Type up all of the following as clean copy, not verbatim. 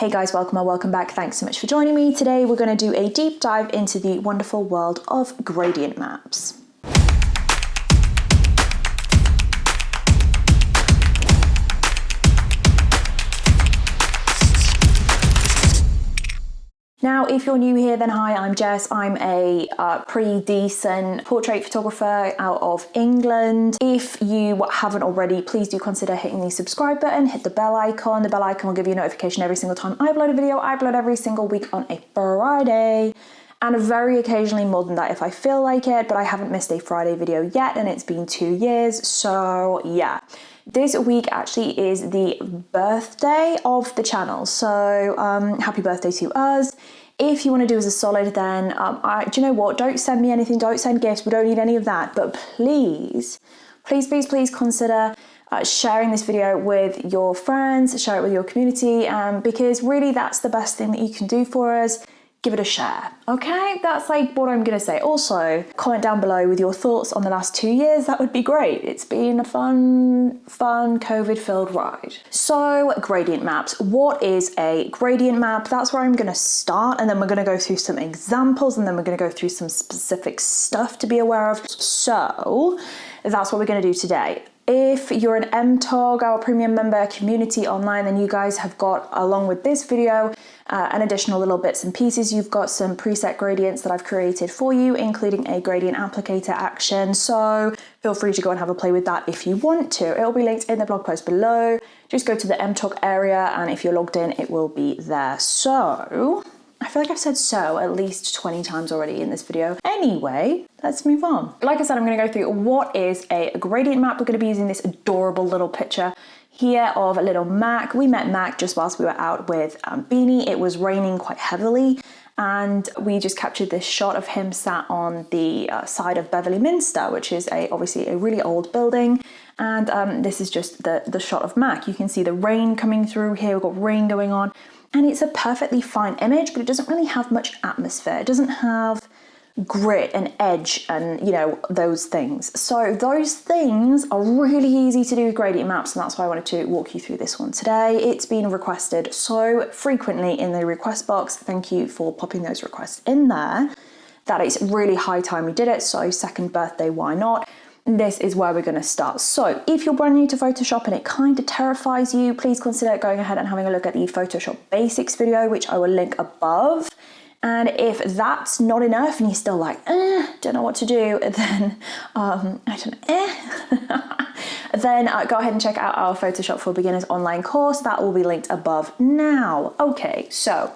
Hey guys, welcome or welcome back. Thanks so much for joining me. Today we're going to do a deep dive into the wonderful world of gradient maps. Now, if you're new here, then hi, I'm Jess. I'm a pretty decent portrait photographer out of England. If you haven't already, please do consider hitting the subscribe button, hit the bell icon. The bell icon will give you a notification every single time I upload a video. I upload every single week on a Friday, and very occasionally more than that if I feel like it, but I haven't missed a Friday video yet, and it's been 2 years, so yeah. This week actually is the birthday of the channel, so happy birthday to us. If you want to do us a solid, then do you know what? Don't send me anything, don't send gifts, we don't need any of that, but please consider sharing this video with your friends, share it with your community, because really that's the best thing that you can do for us. Give it a share, okay? That's like what I'm gonna say. Also, comment down below with your thoughts on the last 2 years. That would be great. It's been a fun COVID-filled ride. So, gradient maps. What is a gradient map? That's where I'm gonna start, and then we're gonna go through some examples, and then we're gonna go through some specific stuff to be aware of. So, that's what we're gonna do today. If you're an MTog, our premium member community online, then you guys have got, along with this video, an additional little bits and pieces. You've got some preset gradients that I've created for you, including a gradient applicator action. So feel free to go and have a play with that if you want to. It'll be linked in the blog post below. Just go to the MTog area, and if you're logged in, it will be there. So I feel like I've said so at least 20 times already in this video. Anyway, let's move on. Like I said, I'm gonna go through what is a gradient map. We're gonna be using this adorable little picture here of a little Mac. We met Mac just whilst we were out with Beanie. It was raining quite heavily, and we just captured this shot of him sat on the side of Beverly Minster, which is obviously a really old building. And this is just the shot of Mac. You can see the rain coming through here. We've got rain going on. And it's a perfectly fine image, but it doesn't really have much atmosphere. It doesn't have grit and edge and, you know, those things. So those things are really easy to do with gradient maps, and that's why I wanted to walk you through this one today. It's been requested so frequently in the request box. Thank you for popping those requests in there, that it's really high time we did it. So second birthday, why not? This is where we're going to start. So if you're brand new to Photoshop and it kind of terrifies you, please consider going ahead and having a look at the Photoshop Basics video, which I will link above. And if that's not enough and you're still like, don't know what to do, then, then go ahead and check out our Photoshop for Beginners online course. That will be linked above now. Okay, so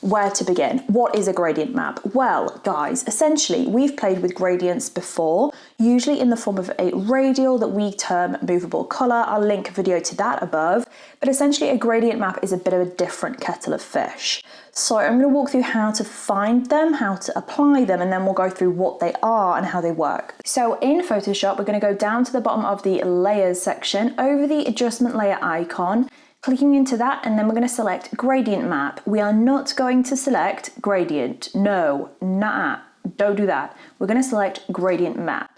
where to begin? What is a gradient map? Well, guys, essentially, we've played with gradients before, usually in the form of a radial that we term Moveable Colour. I'll link a video to that above, but essentially a gradient map is a bit of a different kettle of fish. So I'm going to walk through how to find them, how to apply them, and then we'll go through what they are and how they work. So in Photoshop, we're going to go down to the bottom of the Layers section, over the Adjustment Layer icon, clicking into that, and then we're going to select Gradient Map. We are not going to select Gradient. No, nah, don't do that. We're going to select Gradient Map.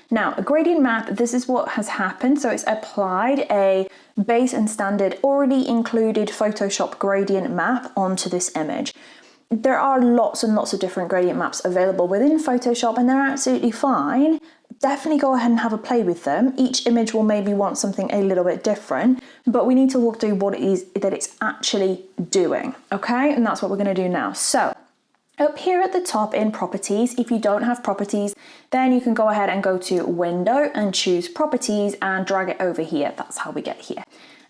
Now, a gradient map, this is what has happened. So it's applied a base and standard already included Photoshop gradient map onto this image. There are lots and lots of different gradient maps available within Photoshop, and they're absolutely fine. Definitely go ahead and have a play with them. Each image will maybe want something a little bit different, but we need to walk through what it is that it's actually doing, okay? And that's what we're gonna do now. So, up here at the top in Properties, if you don't have Properties, then you can go ahead and go to Window and choose Properties and drag it over here. That's how we get here.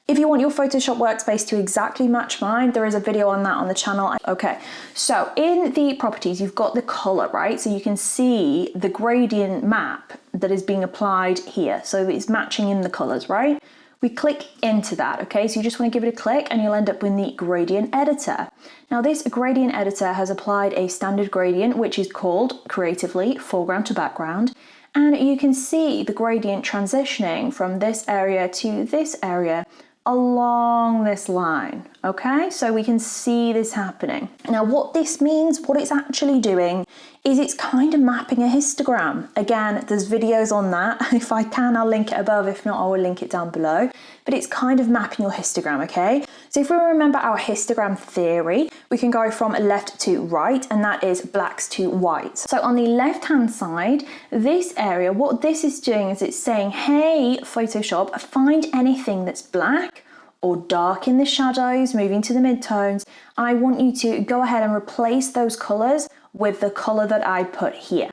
If you want your Photoshop workspace to exactly match mine, there is a video on that on the channel. Okay, so in the Properties, you've got the color, right? So you can see the gradient map that is being applied here. So it's matching in the colors, right? We click into that, okay? So you just want to give it a click and you'll end up with the gradient editor. Now this gradient editor has applied a standard gradient, which is called creatively foreground to background. And you can see the gradient transitioning from this area to this area along this line, okay? So we can see this happening. Now what this means, what it's actually doing, is it's kind of mapping a histogram. Again, there's videos on that. If I can, I'll link it above. If not, I will link it down below. But it's kind of mapping your histogram, okay? So if we remember our histogram theory, we can go from left to right, and that is blacks to whites. So on the left-hand side, this area, what this is doing is it's saying, hey, Photoshop, find anything that's black or dark in the shadows, moving to the midtones. I want you to go ahead and replace those colors with the color that I put here.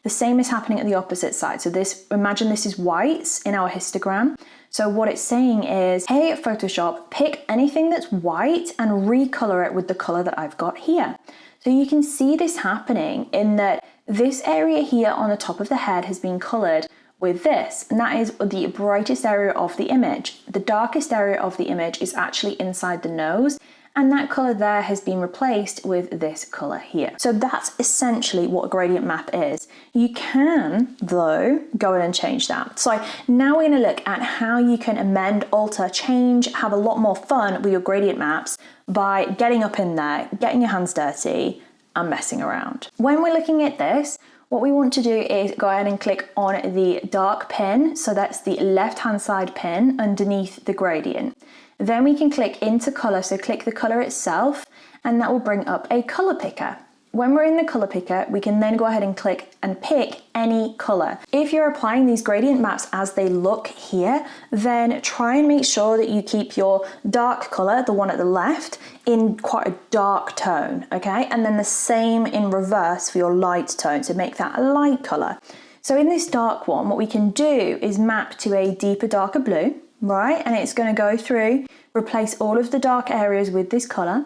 The same is happening at the opposite side. So this, imagine this is whites in our histogram. So what it's saying is, hey, Photoshop, pick anything that's white and recolor it with the color that I've got here. So you can see this happening in that this area here on the top of the head has been colored with this, and that is the brightest area of the image. The darkest area of the image is actually inside the nose, and that color there has been replaced with this color here. So that's essentially what a gradient map is. You can, though, go in and change that. So now we're gonna look at how you can amend, alter, change, have a lot more fun with your gradient maps by getting up in there, getting your hands dirty, and messing around. When we're looking at this, what we want to do is go ahead and click on the dark pin. So that's the left-hand side pin underneath the gradient. Then we can click into color. So click the color itself, and that will bring up a color picker. When we're in the color picker, we can then go ahead and click and pick any color. If you're applying these gradient maps as they look here, then try and make sure that you keep your dark color, the one at the left, in quite a dark tone, okay? And then the same in reverse for your light tone, so make that a light color. So in this dark one, what we can do is map to a deeper, darker blue, right? And it's gonna go through, replace all of the dark areas with this color.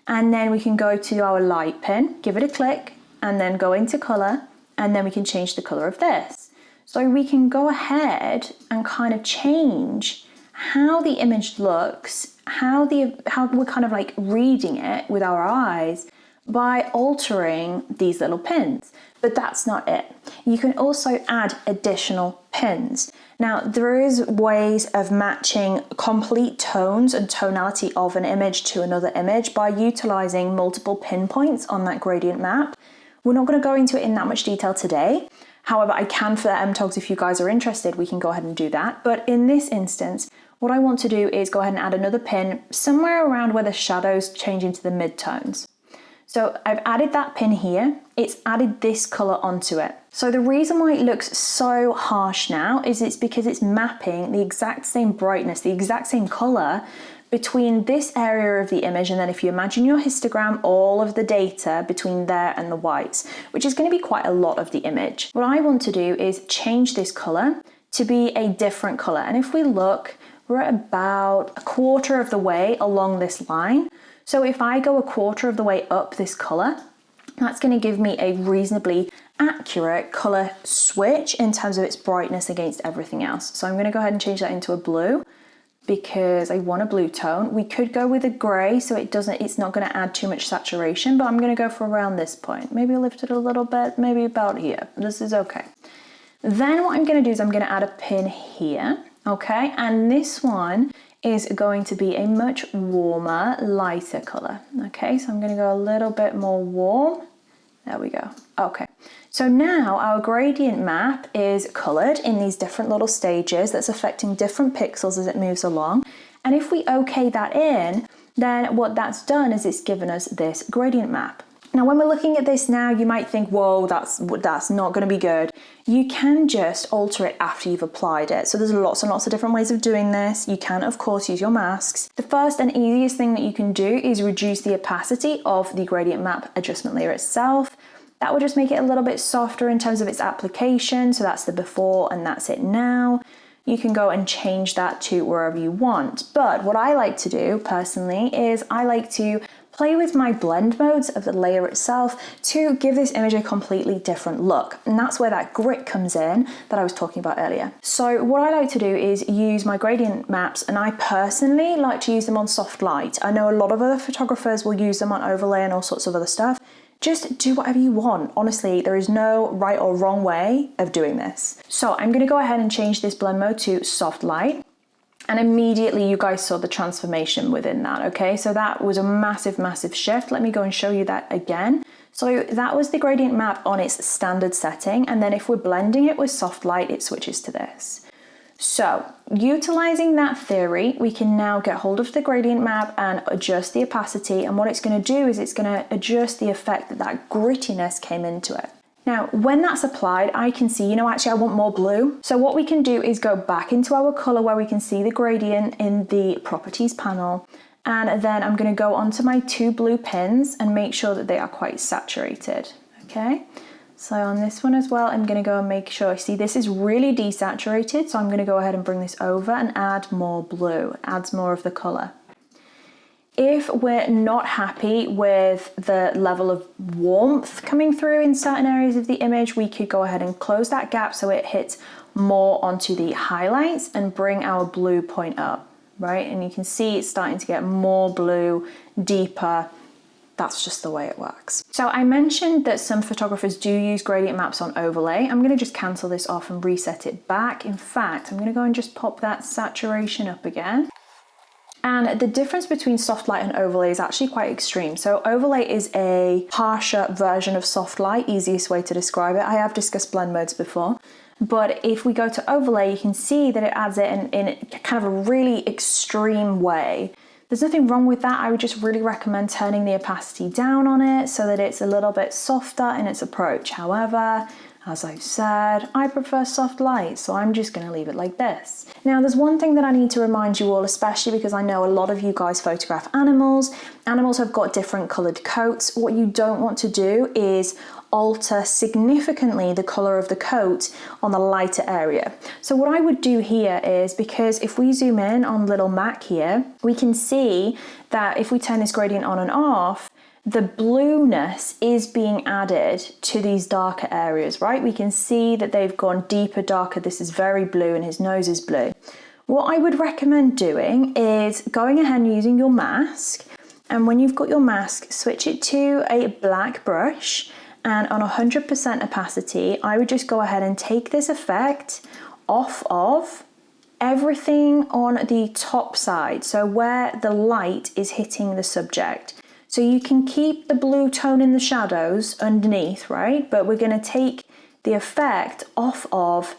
And then we can go to our light pin, give it a click, and then go into color, and then we can change the color of this. So we can go ahead and kind of change how the image looks, how we're kind of like reading it with our eyes by altering these little pins. But that's not it. You can also add additional pins. Now, there is ways of matching complete tones and tonality of an image to another image by utilizing multiple pinpoints on that gradient map. We're not going to go into it in that much detail today. However, I can for the MTogs. If you guys are interested, we can go ahead and do that. But in this instance, what I want to do is go ahead and add another pin somewhere around where the shadows change into the midtones. So I've added that pin here, it's added this color onto it. So the reason why it looks so harsh now is it's because it's mapping the exact same brightness, the exact same color between this area of the image, and then if you imagine your histogram, all of the data between there and the whites, which is going to be quite a lot of the image. What I want to do is change this color to be a different color. And if we look, we're at about a quarter of the way along this line. So if I go a quarter of the way up this color, that's going to give me a reasonably accurate color switch in terms of its brightness against everything else. So I'm going to go ahead and change that into a blue because I want a blue tone. We could go with a gray so it's not going to add too much saturation, but I'm going to go for around this point. Maybe lift it a little bit, maybe about here. This is okay. Then what I'm going to do is I'm going to add a pin here, okay? And this one is going to be a much warmer, lighter color. Okay, so I'm gonna go a little bit more warm. There we go. Okay, so now our gradient map is colored in these different little stages that's affecting different pixels as it moves along. And if we okay that in, then what that's done is it's given us this gradient map. Now, when we're looking at this now, you might think, whoa, that's not gonna be good. You can just alter it after you've applied it. So there's lots and lots of different ways of doing this. You can, of course, use your masks. The first and easiest thing that you can do is reduce the opacity of the gradient map adjustment layer itself. That will just make it a little bit softer in terms of its application. So that's the before and that's it now. You can go and change that to wherever you want. But what I like to do personally is I like to play with my blend modes of the layer itself to give this image a completely different look. And that's where that grit comes in that I was talking about earlier. So what I like to do is use my gradient maps, and I personally like to use them on soft light. I know a lot of other photographers will use them on overlay and all sorts of other stuff. Just do whatever you want. Honestly, there is no right or wrong way of doing this. So I'm gonna go ahead and change this blend mode to soft light. And immediately you guys saw the transformation within that, okay? So that was a massive, massive shift. Let me go and show you that again. So that was the gradient map on its standard setting. And then if we're blending it with soft light, it switches to this. So utilizing that theory, we can now get hold of the gradient map and adjust the opacity. And what it's going to do is it's going to adjust the effect that that grittiness came into it. Now, when that's applied, I can see, you know, actually I want more blue. So what we can do is go back into our color where we can see the gradient in the properties panel. And then I'm going to go onto my 2 blue pins and make sure that they are quite saturated. Okay. So on this one as well, I'm going to go and make sure, see this is really desaturated. So I'm going to go ahead and bring this over and add more blue, it adds more of the color. If we're not happy with the level of warmth coming through in certain areas of the image, we could go ahead and close that gap so it hits more onto the highlights and bring our blue point up, right? And you can see it's starting to get more blue, deeper. That's just the way it works. So I mentioned that some photographers do use gradient maps on overlay. I'm going to just cancel this off and reset it back. In fact, I'm going to go and just pop that saturation up again. And the difference between soft light and overlay is actually quite extreme. So overlay is a harsher version of soft light, easiest way to describe it. I have discussed blend modes before, but if we go to overlay, you can see that it adds it in kind of a really extreme way. There's nothing wrong with that. I would just really recommend turning the opacity down on it so that it's a little bit softer in its approach. However, as I've said, I prefer soft light, so I'm just going to leave it like this. Now, there's one thing that I need to remind you all, especially because I know a lot of you guys photograph animals. Animals have got different colored coats. What you don't want to do is alter significantly the color of the coat on the lighter area. So what I would do here is, because if we zoom in on little Mac here, we can see that if we turn this gradient on and off, the blueness is being added to these darker areas, right? We can see that they've gone deeper, darker. This is very blue and his nose is blue. What I would recommend doing is going ahead and using your mask. And when you've got your mask, switch it to a black brush, and on 100% opacity, I would just go ahead and take this effect off of everything on the top side. So where the light is hitting the subject. So you can keep the blue tone in the shadows underneath, right? But we're going to take the effect off of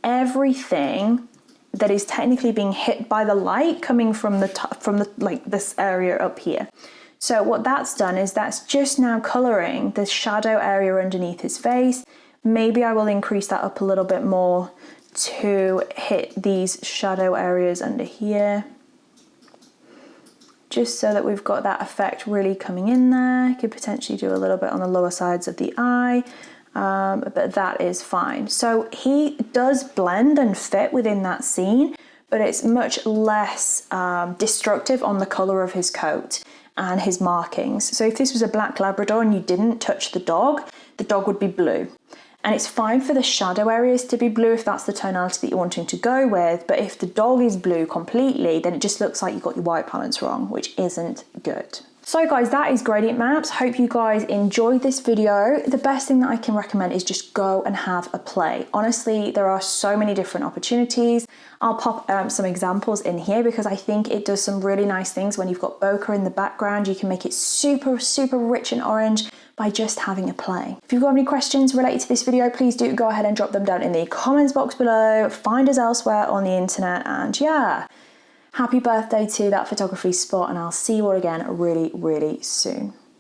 everything that is technically being hit by the light coming from the top, like this area up here. So what that's done is that's just now coloring the shadow area underneath his face. Maybe I will increase that up a little bit more to hit these shadow areas under here, just so that we've got that effect really coming in there. Could potentially do a little bit on the lower sides of the eye, but that is fine. So he does blend and fit within that scene, but it's much less destructive on the color of his coat and his markings. So if this was a black Labrador and you didn't touch the dog would be blue. And it's fine for the shadow areas to be blue if that's the tonality that you're wanting to go with, but if the dog is blue completely, then it just looks like you got your white balance wrong, which isn't good. So guys, that is gradient maps. Hope you guys enjoyed this video. The best thing that I can recommend is just go and have a play. Honestly, there are so many different opportunities. I'll pop some examples in here because I think it does some really nice things. When you've got bokeh in the background, you can make it super, super rich and orange by just having a play. If you've got any questions related to this video, please do go ahead and drop them down in the comments box below. Find us elsewhere on the internet, and yeah, happy birthday to that photography spot, and I'll see you all again really, really soon.